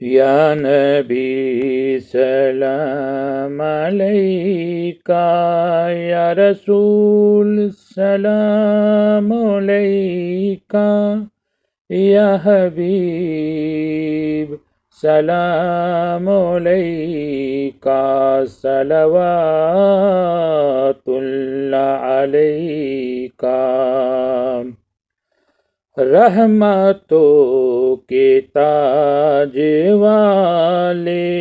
یا نبی سلام علیکہ، یا رسول سلام علیکہ، یا حبیب سلام علیکہ، صلوات اللہ علیکہ۔ رحمتوں کے تاج والے،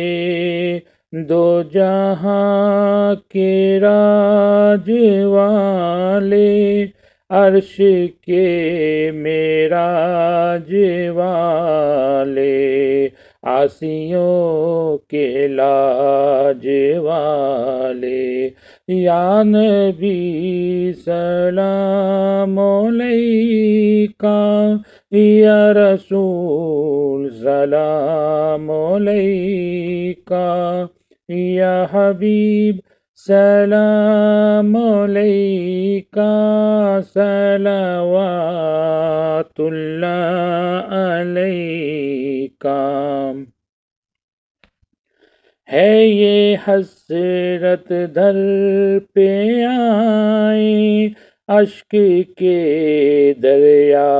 دو جہاں کے راج والے، عرش کے معراج والے، عاصیوں کے لاج والے، یا نبی سلام علیکہ، یا رسول سلام علیکہ، یا حبیب سلام علیکہ، صلوات اللہ علیکہ۔ ہے یہ حسرت در پہ آئے، اشک کے دریا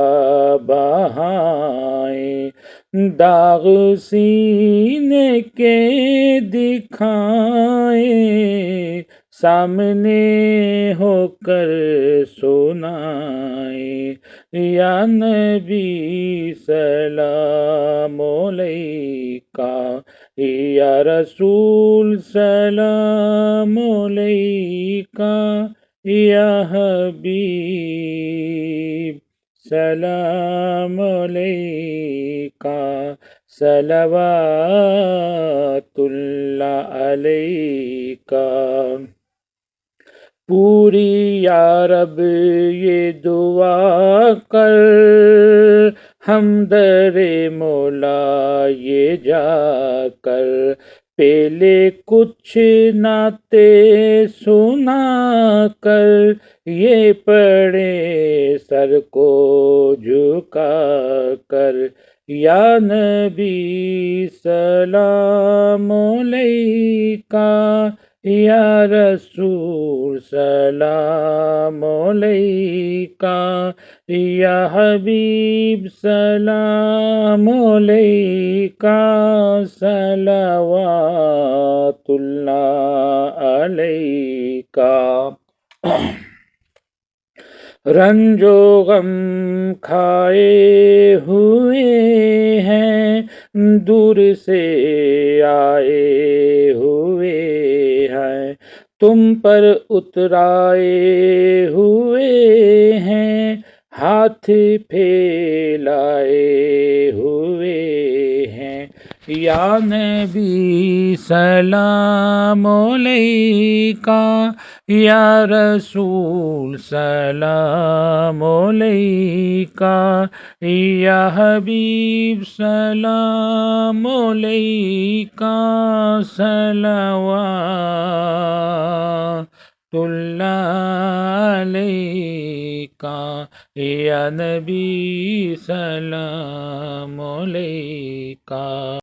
بہائے، داغ سینے کے دکھائے، سامنے ہو کر سنائے، یا نبی سلام علیکہ، یا رسول سلام علیکہ، یا حبیب سلام علیکہ، صلوات اللہ علیکہ۔ پوری یا رب یہ دعا کر، ہم در مولا یہ جا کر، پہلے کچھ نعتیں سنا کر، یہ پڑھے سر کو جھکا کر، یا نبی سلام علیکہ، یا رسول سلام علیکہ، یا حبیب سلام علیکہ، صلوات اللہ علیکہ۔ رنج و غم کھائے ہوئے ہیں، دور سے آئے ہوئے ہیں، تم پر اترائے ہوئے ہیں، ہاتھ پھیلائے ہوئے ہیں، یا نبی سلام علیکہ، یا رسول سلام علیکہ، یا حبیب سلام علیکہ، صلوات اللہ علیکہ، یا نبی سلام علیکہ۔